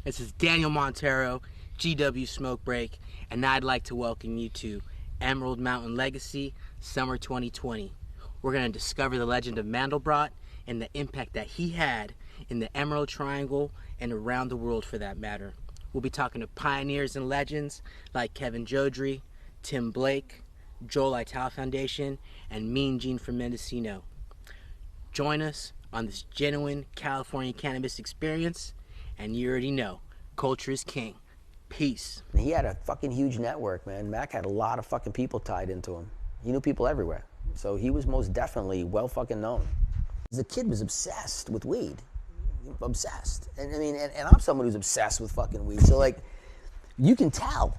This is Daniel Montero, GW Smoke Break, and I'd like to welcome you to Emerald Mountain Legacy, Summer 2020. We're going to discover the legend of Mandelbrot and the impact that he had in the Emerald Triangle and around the world for that matter. We'll be talking to pioneers and legends like Kevin Jodrey, Tim Blake, Joel Ital Foundation, and Mean Gene from Mendocino. Join us on this genuine California cannabis experience, and you already know, culture is king. Peace. He had a fucking huge network, man. Mack had a lot of fucking people tied into him. He knew people everywhere. So he was most definitely well fucking known. The kid was obsessed with weed. Obsessed. And I mean, and I'm someone who's obsessed with fucking weed. So like, you can tell.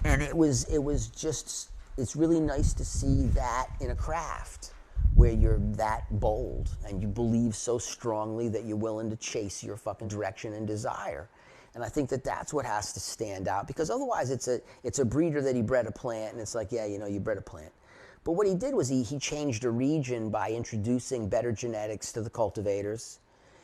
And it was just, it's really nice to see that in a craft where you're that bold and you believe so strongly that you're willing to chase your fucking direction and desire. And I think that that's what has to stand out, because otherwise it's a breeder that he bred a plant, and it's like, yeah, you know, you bred a plant. But what he did was he changed a region by introducing better genetics to the cultivators.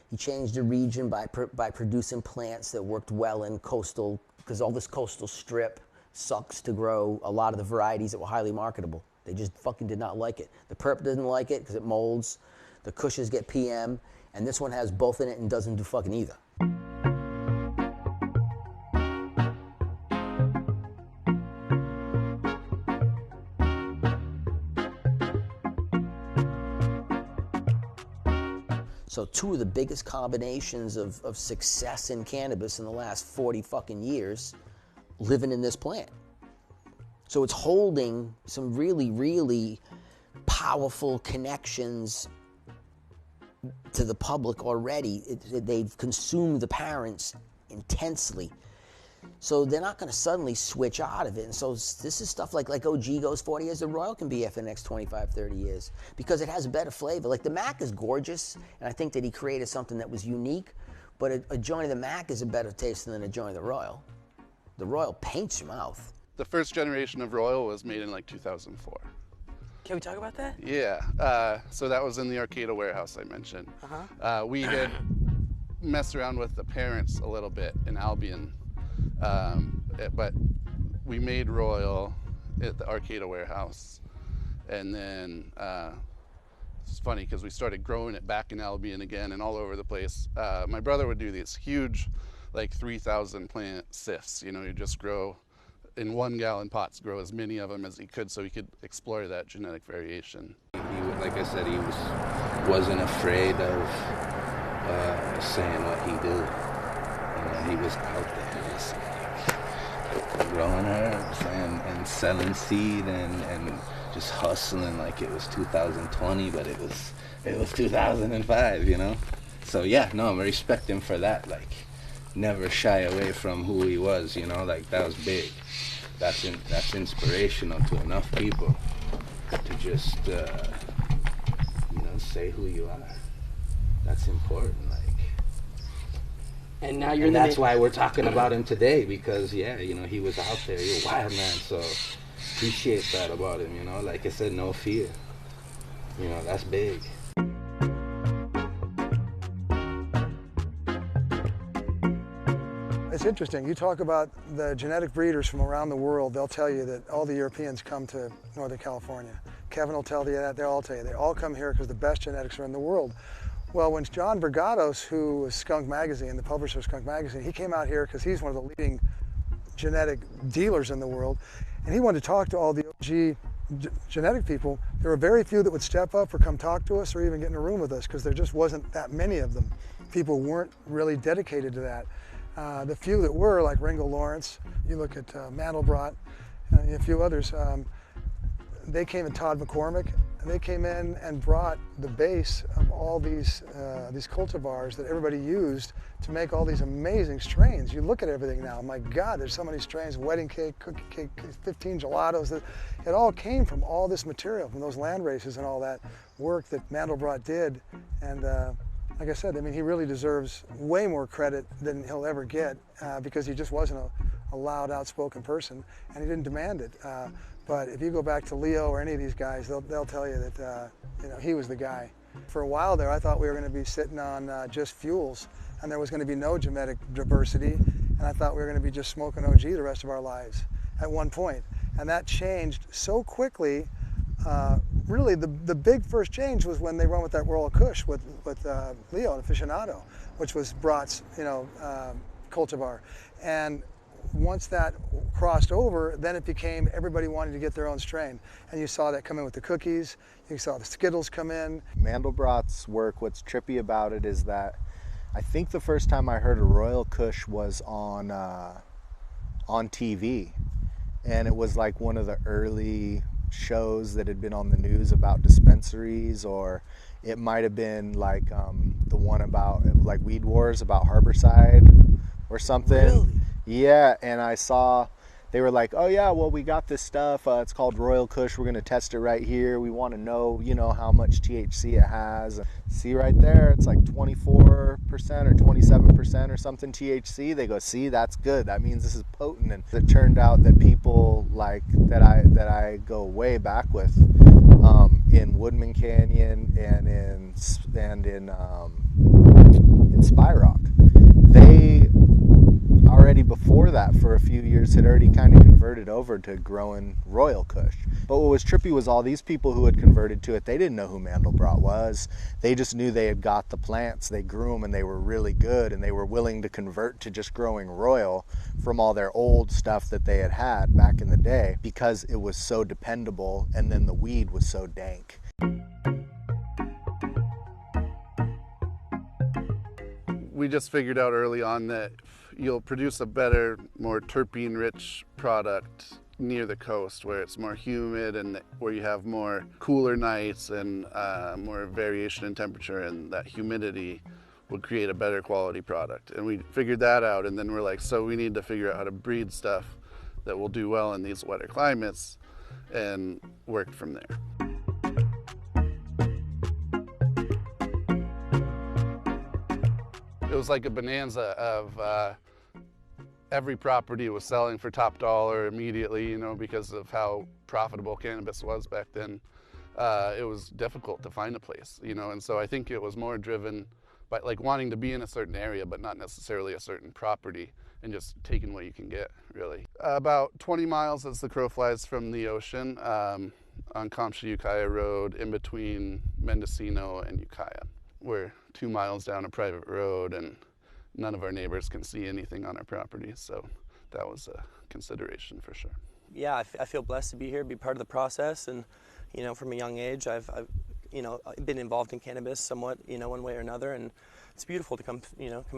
He changed a region by producing plants that worked well in coastal, because all this coastal strip sucks to grow a lot of the varieties that were highly marketable. They just fucking did not like it. The Perp didn't like it because it molds. The Kushes get PM, and this one has both in it and doesn't do fucking either. So two of the biggest combinations of success in cannabis in the last 40 fucking years living in this plant. So it's holding some really, really powerful connections to the public already. They've consumed the parents intensely. So they're not going to suddenly switch out of it. And so this is stuff like OG goes 40 years, the Royal can be here for the next 25, 30 years, because it has a better flavor. Like the Mack is gorgeous, and I think that he created something that was unique, but a joint of the Mack is a better taste than a joint of the Royal. The Royal paints your mouth. The first generation of Royal was made in like 2004. Can we talk about that? Yeah, so that was in the Arcata warehouse I mentioned. We had messed around with the parents a little bit in Albion, but we made Royal at the Arcata warehouse. And then it's funny because we started growing it back in Albion again and all over the place. My brother would do these huge, like 3,000 plant sifts. You know, you just grow in 1 gallon pots, grow as many of them as he could so he could explore that genetic variation. Like I said, he wasn't afraid of saying what he did. You know, he was out there just growing herbs and selling seed and just hustling like it was 2020, but it was 2005, you know? So yeah, no, I respect him for that. Like, never shy away from who he was, you know? Like, that was big. That's inspirational to enough people to just, you know, say who you are. That's important, like. And now you're that's why we're talking about him today, because, yeah, you know, he was out there. He was a wild man, so appreciate that about him, you know? Like I said, no fear. You know, that's big. It's interesting. You talk about the genetic breeders from around the world, they'll tell you that all the Europeans come to Northern California. Kevin will tell you that, they'll all tell you. They all come here because the best genetics are in the world. Well, when John Vergados, who was Skunk Magazine, the publisher of Skunk Magazine, he came out here because he's one of the leading genetic dealers in the world, and he wanted to talk to all the OG genetic people. There were very few that would step up or come talk to us or even get in a room with us, because there just wasn't that many of them. People weren't really dedicated to that. The few that were, like Ringo Lawrence, you look at Mandelbrot, and a few others, they came, and Todd McCormick, and they came in and brought the base of all these cultivars that everybody used to make all these amazing strains. You look at everything now, my God, there's so many strains, wedding cake, cookie cake, 15 gelatos. It all came from all this material, from those land races and all that work that Mandelbrot did. And like I said, I mean, he really deserves way more credit than he'll ever get because he just wasn't a loud, outspoken person, and he didn't demand it. But if you go back to Leo or any of these guys, they'll tell you that you know, he was the guy. For a while there, I thought we were going to be sitting on just fuels, and there was going to be no genetic diversity, and I thought we were going to be just smoking OG the rest of our lives at one point. And that changed so quickly. Really, the big first change was when they went with that Royal Kush with Leo, an aficionado, which was Brat's, cultivar. And once that crossed over, then it became everybody wanted to get their own strain. And you saw that come in with the cookies, you saw the Skittles come in. Mandelbrot's work, what's trippy about it is that I think the first time I heard a Royal Kush was on TV. And it was like one of the early shows that had been on the news about dispensaries, or it might have been like the one about like Weed Wars about Harborside or something. Really? Yeah, and I saw they were like, oh yeah, well we got this stuff, it's called Royal Kush, we're gonna test it right here, we want to know, how much THC it has. See right there, it's like 24% or 27% or something THC. They go, see, that's good, that means this is potent. And it turned out that people like that I go way back with in Woodman Canyon and in Spy Rock, they already before that for a few years had already kind of converted over to growing Royal Kush. But what was trippy was all these people who had converted to it, they didn't know who Mandelbrot was. They just knew they had got the plants, they grew them, and they were really good, and they were willing to convert to just growing Royal from all their old stuff that they had back in the day because it was so dependable, and then the weed was so dank. We just figured out early on that you'll produce a better, more terpene-rich product near the coast where it's more humid and where you have more cooler nights and more variation in temperature, and that humidity would create a better quality product. And we figured that out, and then we're like, so we need to figure out how to breed stuff that will do well in these wetter climates, and worked from there. It was like a bonanza of every property was selling for top dollar immediately, because of how profitable cannabis was back then. It was difficult to find a place, and so I think it was more driven by like wanting to be in a certain area, but not necessarily a certain property, and just taking what you can get, really. About 20 miles as the crow flies from the ocean, on Kamsha Ukiah Road, in between Mendocino and Ukiah. We're 2 miles down a private road, and none of our neighbors can see anything on our property, so that was a consideration for sure. Yeah, I feel blessed to be here, be part of the process, and from a young age, I've been involved in cannabis somewhat, one way or another, and it's beautiful to come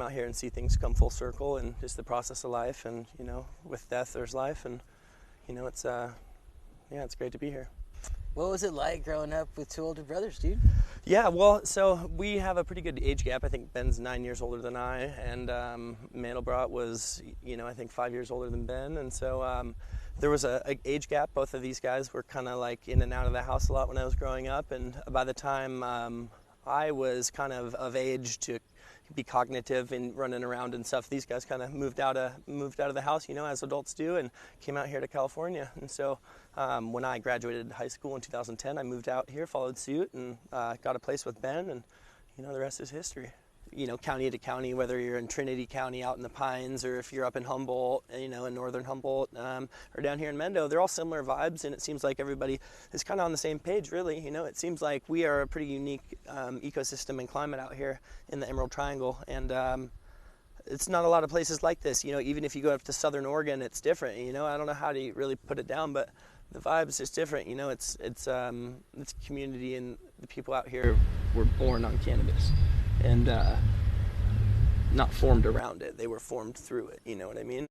out here and see things come full circle, and just the process of life, and with death there's life, and it's great to be here. What was it like growing up with two older brothers, dude? Yeah, well, so we have a pretty good age gap. I think Ben's 9 years older than I, and Mandelbrot was, I think 5 years older than Ben, and so there was a age gap. Both of these guys were kind of like in and out of the house a lot when I was growing up, and by the time I was kind of age to be cognitive and running around and stuff, these guys kind of moved out of the house, as adults do, and came out here to California. And so when I graduated high school in 2010, I moved out here, followed suit, and got a place with Ben, and the rest is history. County to county, whether you're in Trinity County out in the Pines, or if you're up in Humboldt, in northern Humboldt, or down here in Mendo, they're all similar vibes, and it seems like everybody is kind of on the same page, really. It seems like we are a pretty unique ecosystem and climate out here in the Emerald Triangle, and it's not a lot of places like this. Even if you go up to Southern Oregon, it's different. I don't know how to really put it down, but the vibe is just different. It's community, and the people out here were born on cannabis, and not formed around it. They were formed through it. You know what I mean?